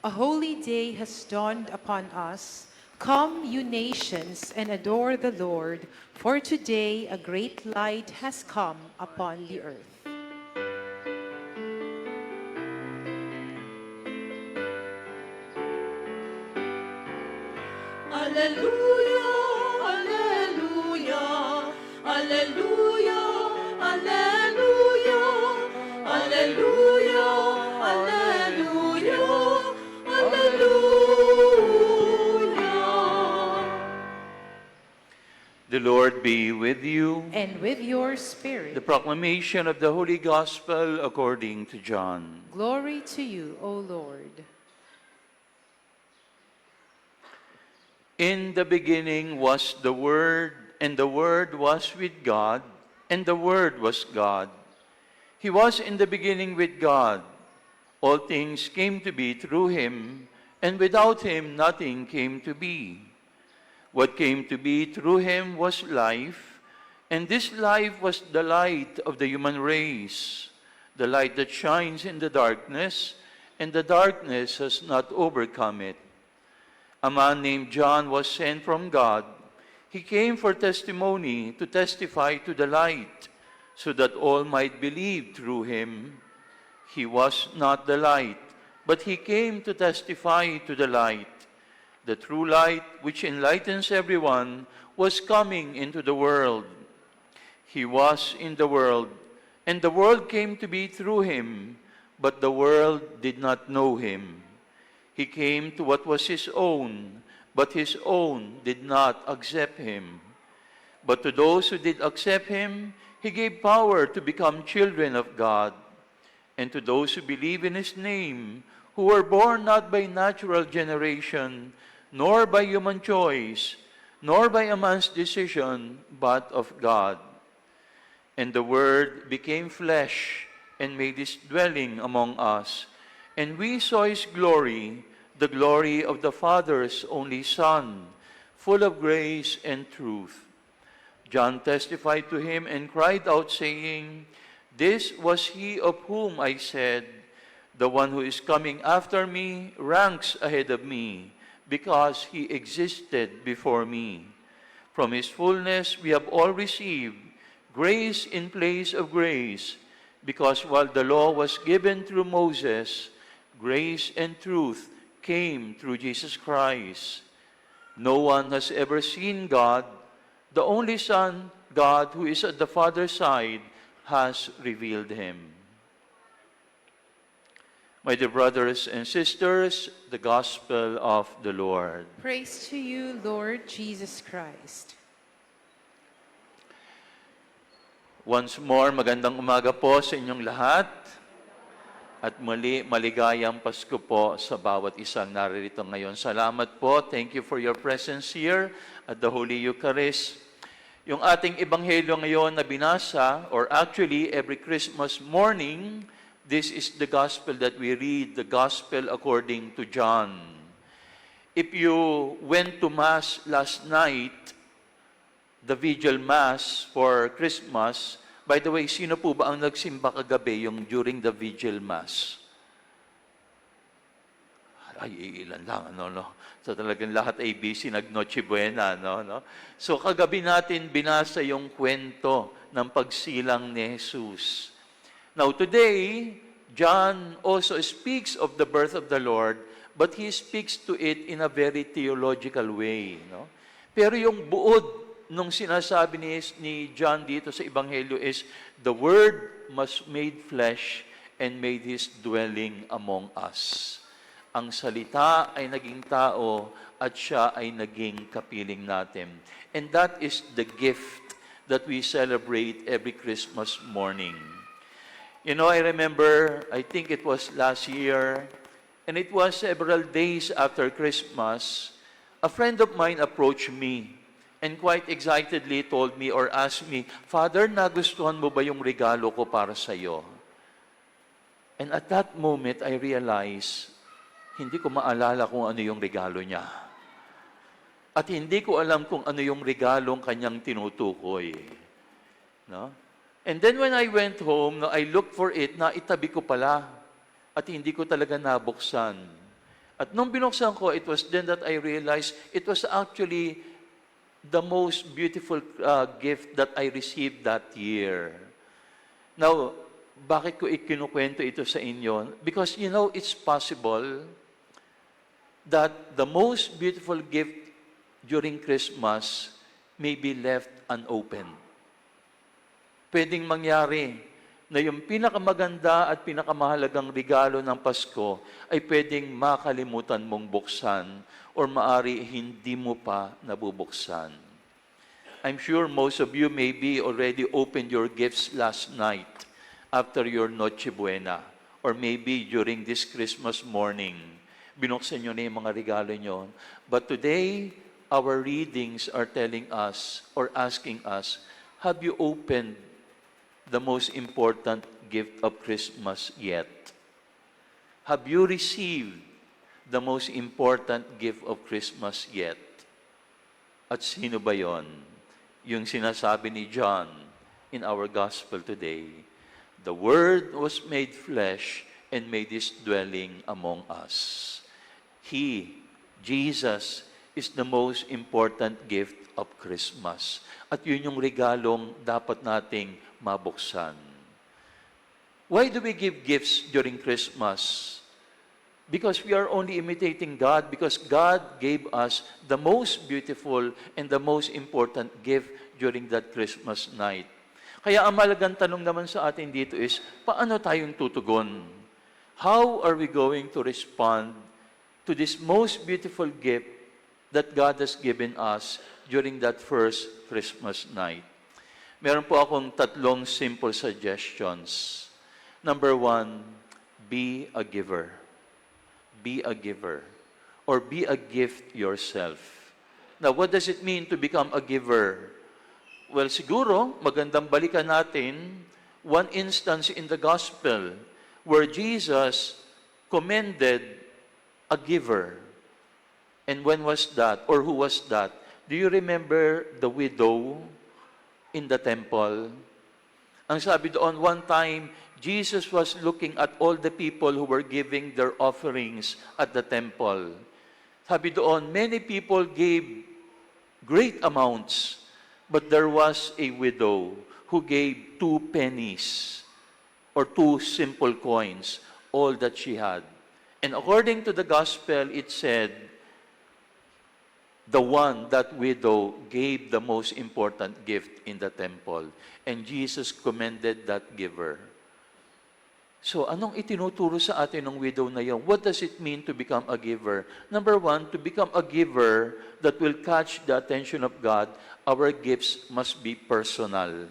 A holy day has dawned upon us. Come, you nations, and adore the Lord, for today a great light has come upon the earth. Alleluia, alleluia, alleluia, alleluia, alleluia, alleluia, alleluia. The Lord be with you. And with your spirit. The proclamation of the Holy Gospel according to John. Glory to you, O Lord. In the beginning was the Word, and the Word was with God, and the Word was God. He was in the beginning with God. All things came to be through him, and without him nothing came to be. What came to be through him was life, and this life was the light of the human race, the light that shines in the darkness, and the darkness has not overcome it. A man named John was sent from God. He came for testimony, to testify to the light, so that all might believe through him. He was not the light, but he came to testify to the light. The true light, which enlightens everyone, was coming into the world. He was in the world, and the world came to be through him, but the world did not know him. He came to what was his own, but his own did not accept him. But to those who did accept him, he gave power to become children of God. And to those who believe in his name, who were born not by natural generation, nor by human choice, nor by a man's decision, but of God. And the Word became flesh and made his dwelling among us. And we saw his glory, the glory of the Father's only Son, full of grace and truth. John testified to him and cried out, saying, "This was he of whom I said, 'The one who is coming after me ranks ahead of me, because he existed before me.' From his fullness we have all received grace in place of grace, because while the law was given through Moses, grace and truth came through Jesus Christ. No one has ever seen God. The only Son, God, who is at the Father's side, has revealed him." My dear brothers and sisters, the Gospel of the Lord. Praise to you, Lord Jesus Christ. Once more, magandang umaga po sa inyong lahat. At muli, maligayang Pasko po sa bawat isang naririto ngayon. Salamat po. Thank you for your presence here at the Holy Eucharist. Yung ating ebanghelyo ngayon na binasa, or actually every Christmas morning, this is the gospel that we read, the gospel according to John. If you went to Mass last night, the Vigil Mass for Christmas, by the way, sino po ba ang nagsimba kagabi yung during the Vigil Mass? Ay, ilan lang, no? So talagang lahat ABC, nag-Noche Buena, no? So kagabi natin binasa yung kwento ng pagsilang ni Jesus. Now today, John also speaks of the birth of the Lord, but he speaks to it in a very theological way, no? Pero yung buod nung sinasabi ni John dito sa Ebanghelyo is, the Word was made flesh and made His dwelling among us. Ang salita ay naging tao at siya ay naging kapiling natin. And that is the gift that we celebrate every Christmas morning. You know, I remember, I think it was last year, and it was several days after Christmas, a friend of mine approached me and quite excitedly told me or asked me, "Father, nagustuhan mo ba yung regalo ko para sa iyo?" And at that moment, I realized, hindi ko maalala kung ano yung regalo niya. At hindi ko alam kung ano yung regalong kanyang tinutukoy. No? And then when I went home, no, I looked for it, na itabi ko pala. At hindi ko talaga nabuksan. At nung binuksan ko, it was then that I realized it was actually the most beautiful gift that I received that year. Now, bakit ko ikinukwento ito sa inyo? Because, it's possible that the most beautiful gift during Christmas may be left unopened. Pwedeng mangyari na yung pinakamaganda at pinakamahalagang regalo ng Pasko ay pwedeng makalimutan mong buksan or maari hindi mo pa nabubuksan. I'm sure most of you maybe already opened your gifts last night after your Noche Buena or maybe during this Christmas morning. Binuksan nyo na yung mga regalo nyo. But today, our readings are telling us or asking us, have you opened the most important gift of Christmas yet? Have you received the most important gift of Christmas yet? At sino ba yon? Yung sinasabi ni John in our gospel today, the Word was made flesh and made His dwelling among us. He, Jesus, is the most important gift of Christmas. At yun yung regalong dapat nating mabuksan. Why do we give gifts during Christmas? Because we are only imitating God, because God gave us the most beautiful and the most important gift during that Christmas night. Kaya ang malagang tanong naman sa atin dito is, paano tayong tutugon? How are we going to respond to this most beautiful gift that God has given us during that first Christmas night? Meron po akong 3 simple suggestions. Number 1, be a giver. Be a giver. Or be a gift yourself. Now, what does it mean to become a giver? Well, siguro, magandang balikan natin one instance in the gospel where Jesus commended a giver. And when was that? Or who was that? Do you remember the widow in the temple? Ang sabi doon, one time, Jesus was looking at all the people who were giving their offerings at the temple. Sabi doon, many people gave great amounts, but there was a widow who gave 2 pennies or 2 simple coins, all that she had. And according to the gospel, it said, that widow gave the most important gift in the temple. And Jesus commended that giver. So, anong itinuturo sa atin ng widow na yun? What does it mean to become a giver? Number 1, to become a giver that will catch the attention of God, our gifts must be personal.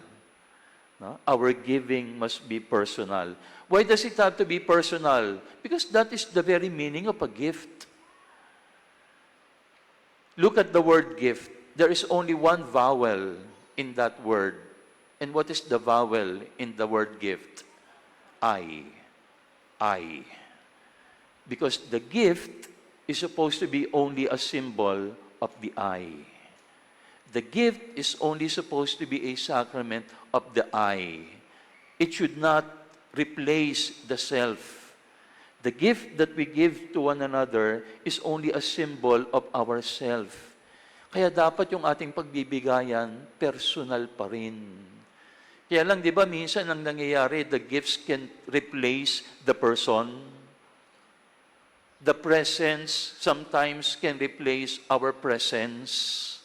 No? Our giving must be personal. Why does it have to be personal? Because that is the very meaning of a gift. Look at the word gift. There is only one vowel in that word. And what is the vowel in the word gift? I. Because the gift is supposed to be only a symbol of the I. The gift is only supposed to be a sacrament of the I. It should not replace the self. The gift that we give to one another is only a symbol of ourself. Kaya dapat yung ating pagbibigayan, personal pa rin. Kaya lang, di ba, minsan ang nangyayari, the gifts can replace the person. The presence sometimes can replace our presence.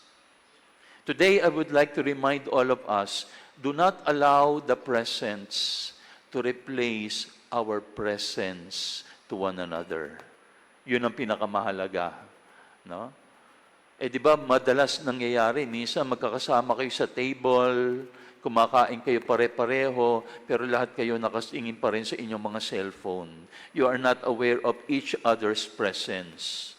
Today, I would like to remind all of us, do not allow the presence to replace our presence to one another. Yun ang pinakamahalaga. No? Di ba, madalas nangyayari, minsan magkakasama kayo sa table, kumakain kayo pare-pareho, pero lahat kayo nakasingin pa rin sa inyong mga cellphone. You are not aware of each other's presence.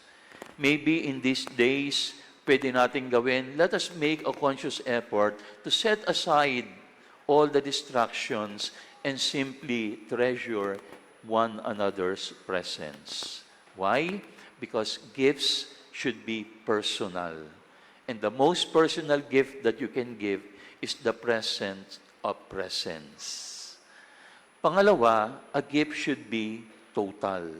Maybe in these days, pwede natin gawin, let us make a conscious effort to set aside all the distractions and simply treasure one another's presence. Why? Because gifts should be personal. And the most personal gift that you can give is the presence of presence. Pangalawa, a gift should be total.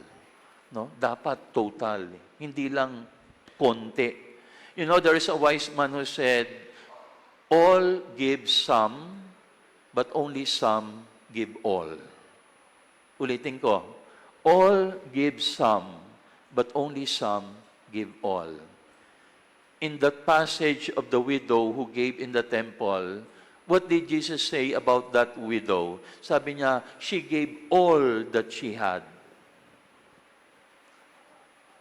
No? Dapat total. Hindi lang konti. You know, there is a wise man who said, all give some, but only some give all. Ulitin ko, all give some, but only some give all. In the passage of the widow who gave in the temple, what did Jesus say about that widow? Sabi niya, she gave all that she had.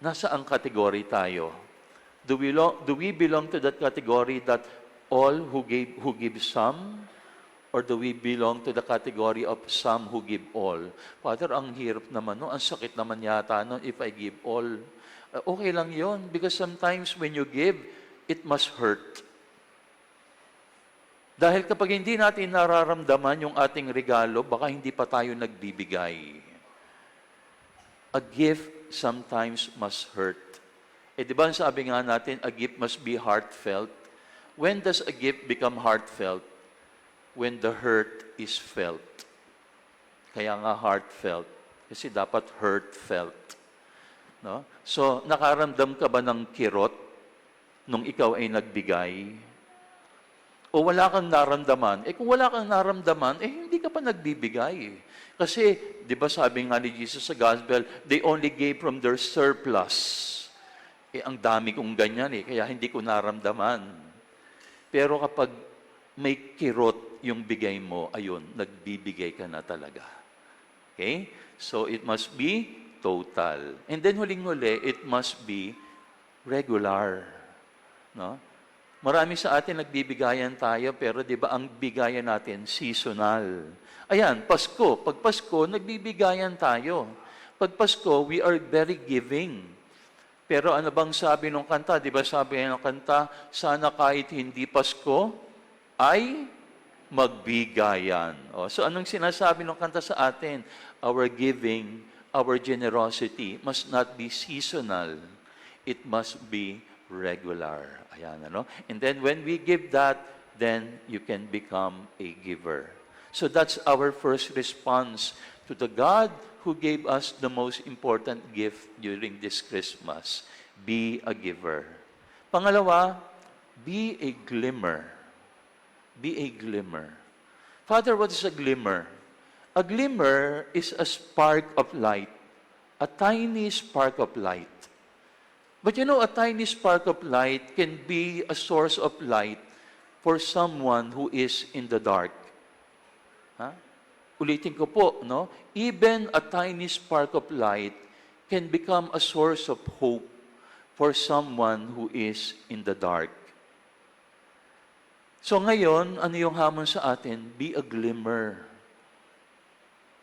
Nasa ang category tayo? Do we belong to that category that all who give some? Or do we belong to the category of some who give all? Father, ang hirap naman, no? Ang sakit naman yata, no? If I give all. Okay lang yon, because sometimes when you give, it must hurt. Dahil kapag hindi natin nararamdaman yung ating regalo, baka hindi pa tayo nagbibigay. A gift sometimes must hurt. Eh di ba sabi nga natin, a gift must be heartfelt. When does a gift become heartfelt? When the hurt is felt. Kaya nga heartfelt. Kasi dapat heartfelt. No? So, nakaramdam ka ba ng kirot nung ikaw ay nagbigay? O wala kang naramdaman? Eh kung wala kang naramdaman, eh hindi ka pa nagbibigay. Kasi, di ba sabi nga ni Jesus sa Gospel, they only gave from their surplus. Eh ang dami kong ganyan kaya hindi ko naramdaman. Pero kapag may kirot yung bigay mo, ayun, nagbibigay ka na talaga. Okay? So, it must be total. And then huling-huli, it must be regular. No? Marami sa atin nagbibigayan tayo, pero di ba ang bigayan natin seasonal. Ayan, Pasko. Pag Pasko, nagbibigayan tayo. Pag Pasko, we are very giving. Pero ano bang sabi ng kanta? Di ba sabi ng kanta, sana kahit hindi Pasko, ay magbigayan. So anong sinasabi ng kanta sa atin? Our giving, our generosity must not be seasonal. It must be regular. Ayan, ano? And then when we give that, then you can become a giver. So that's our first response to the God who gave us the most important gift during this Christmas. Be a giver. Pangalawa, be a glimmer. Be a glimmer. Father, what is a glimmer? A glimmer is a spark of light, a tiny spark of light. But you know, a tiny spark of light can be a source of light for someone who is in the dark. Ulitin ko po, no? Even a tiny spark of light can become a source of hope for someone who is in the dark. So ngayon, ano yung hamon sa atin? Be a glimmer.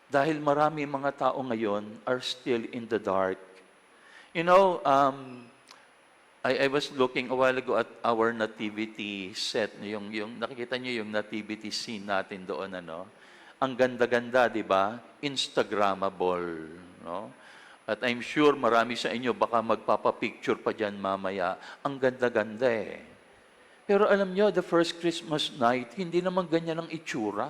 Dahil marami mga tao ngayon are still in the dark. You know, I was looking a while ago at our nativity set. Yung nakikita niyo yung nativity scene natin doon, ano? Ang ganda-ganda, di ba? Instagrammable, no? At I'm sure marami sa inyo baka magpapapicture pa dyan mamaya. Ang ganda-ganda eh. Pero alam nyo, the first Christmas night, hindi naman ganyan ang itsura.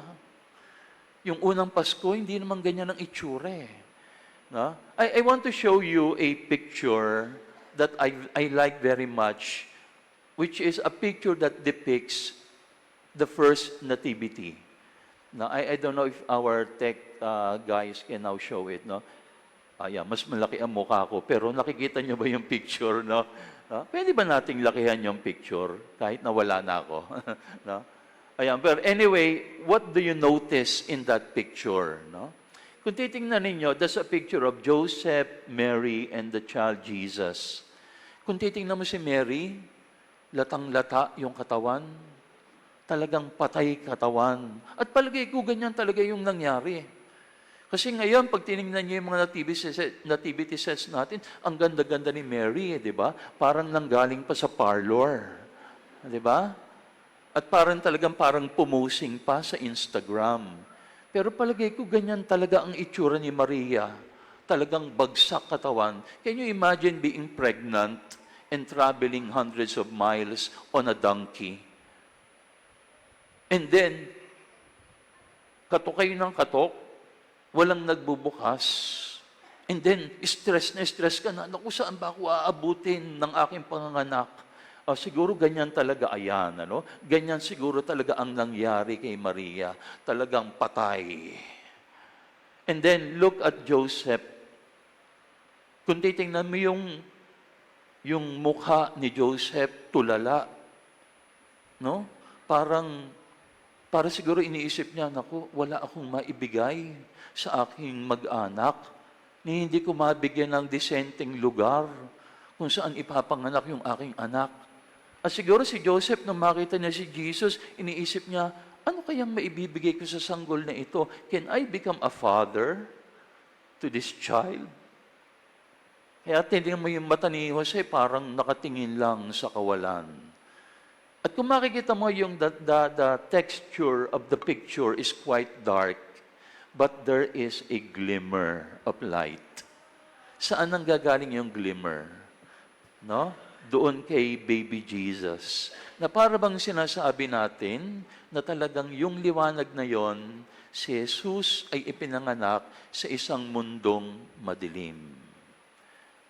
Yung unang Pasko, hindi naman ganyan ang itsura eh. No? I want to show you a picture that I like very much, which is a picture that depicts the first nativity. Now, I don't know if our tech guys can now show it, no? Yeah, mas malaki ang mukha ko, pero nakikita nyo ba yung picture, no? Pwede ba nating lakihan yung picture kahit nawala na ako? No? Ayan, pero anyway, what do you notice in that picture? No? Kung titingnan ninyo, that's a picture of Joseph, Mary, and the child Jesus. Kung titingnan mo si Mary, latang-lata yung katawan, talagang patay katawan. At palagay ko, ganyan talaga yung nangyari. Kasi ngayon, pag tinignan niyo yung mga nativity sets natin, ang ganda-ganda ni Mary, di ba? Parang nanggaling pa sa parlor. Di ba? At parang pumusing pa sa Instagram. Pero palagay ko, ganyan talaga ang itsura ni Maria. Talagang bagsak katawan. Can you imagine being pregnant and traveling hundreds of miles on a donkey? And then, katok kayo ng katok, walang nagbubukas. And then, stress na stress ka na, naku, saan ba ako aabutin ng aking panganganak? Siguro ganyan talaga, ayan, ano? Ganyan siguro talaga ang nangyari kay Maria. Talagang patay. And then, look at Joseph. Kung titingnan mo yung mukha ni Joseph, tulala. No? Para siguro iniisip niya, naku, wala akong maibigay sa aking mag-anak. Ni hindi ko mabigyan ng disenteng lugar kung saan ipapanganak yung aking anak. At siguro si Joseph, nung makita niya si Jesus, iniisip niya, ano kayang maibibigay ko sa sanggol na ito? Can I become a father to this child? Kaya tingnan mo yung mata ni Jose, parang nakatingin lang sa kawalan. At kung makikita mo yung the texture of the picture is quite dark, but there is a glimmer of light. Saan ang gagaling yung glimmer? No? Doon kay baby Jesus. Na para bang sinasabi natin na talagang yung liwanag na yon, si Jesus ay ipinanganak sa isang mundong madilim.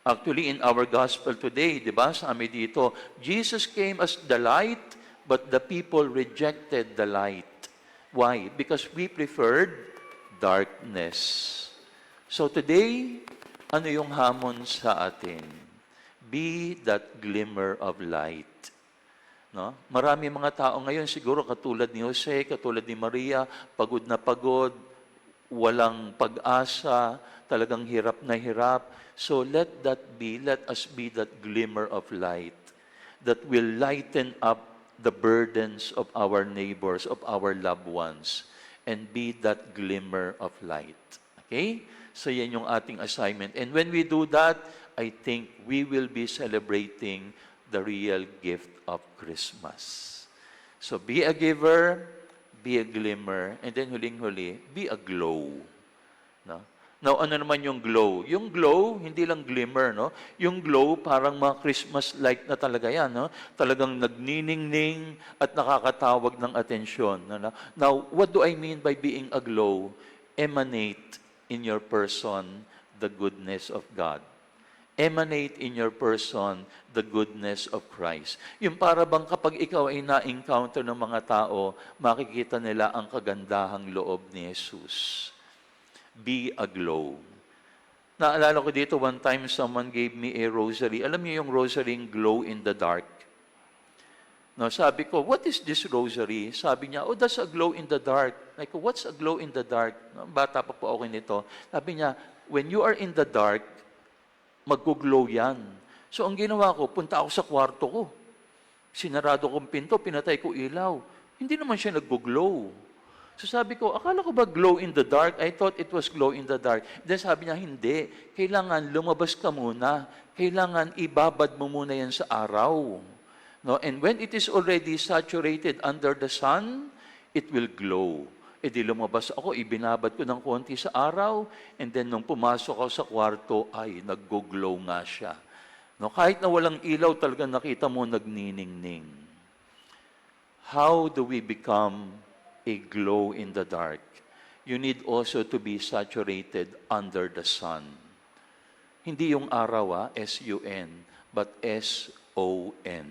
Actually, in our gospel today, di ba, sabi dito, Jesus came as the light, but the people rejected the light. Why? Because we preferred darkness. So today, ano yung hamon sa atin? Be that glimmer of light. No? Marami mga tao ngayon, siguro katulad ni Jose, katulad ni Maria, pagod na pagod, walang pag-asa, talagang hirap na hirap. So let us be that glimmer of light that will lighten up the burdens of our neighbors, of our loved ones, and be that glimmer of light. Okay? So yan yung ating assignment. And when we do that, I think we will be celebrating the real gift of Christmas. So be a giver, be a glimmer, and then huling-huli, be a glow. No? Now, ano naman yung glow? Yung glow, hindi lang glimmer, no? Yung glow, parang mga Christmas light na talaga yan, no? Talagang nagniningning at nakakatawag ng atensyon. No? Now, what do I mean by being a glow? Emanate in your person the goodness of God. Emanate in your person the goodness of Christ. Yung para bang kapag ikaw ay na-encounter ng mga tao, makikita nila ang kagandahang loob ni Jesus. Be a glow. Naalala ko dito, one time someone gave me a rosary. Alam niyo yung rosary, glow in the dark. No, sabi ko, what is this rosary? Sabi niya, oh, that's a glow in the dark. Like, what's a glow in the dark? No, bata pa po ako nito. Sabi niya, when you are in the dark, mag-glow yan. So, ang ginawa ko, punta ako sa kwarto ko. Sinarado kong pinto, pinatay ko ilaw. Hindi naman siya nag-glow. So sabi ko, akala ko ba glow in the dark? I thought it was glow in the dark. Then sabi niya, hindi. Kailangan lumabas ka muna. Kailangan ibabad mo muna yan sa araw. No? And when it is already saturated under the sun, it will glow. E di lumabas ako, ibinabad ko ng konti sa araw, and then nung pumasok ako sa kwarto, ay, nag-glow nga siya. No? Kahit na walang ilaw, talaga nakita mo nagniningning. How do we become a glow in the dark? You need also to be saturated under the sun. Hindi yung araw, S-U-N, but S-O-N.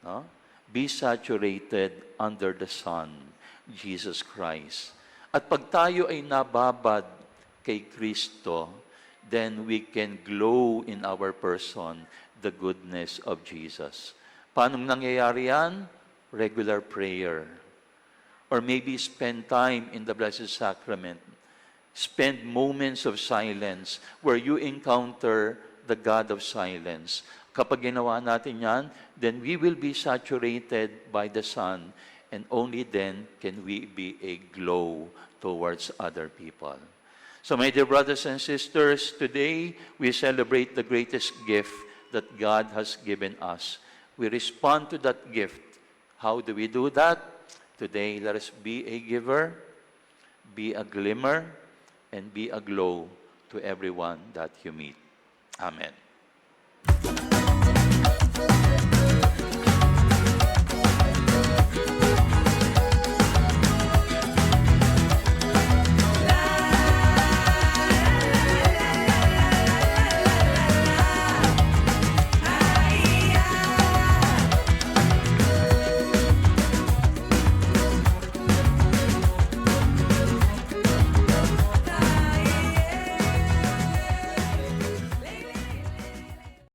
No? Be saturated under the sun, Jesus Christ. At pag tayo ay nababad kay Kristo, then we can glow in our person the goodness of Jesus. Paano nangyayari yan? Regular prayer. Or maybe spend time in the Blessed Sacrament. Spend moments of silence where you encounter the God of silence. Kapag ginawa natin yan, then we will be saturated by the sun, and only then can we be a glow towards other people. So my dear brothers and sisters, today we celebrate the greatest gift that God has given us. We respond to that gift. How do we do that? Today, let us be a giver, be a glimmer, and be a glow to everyone that you meet. Amen.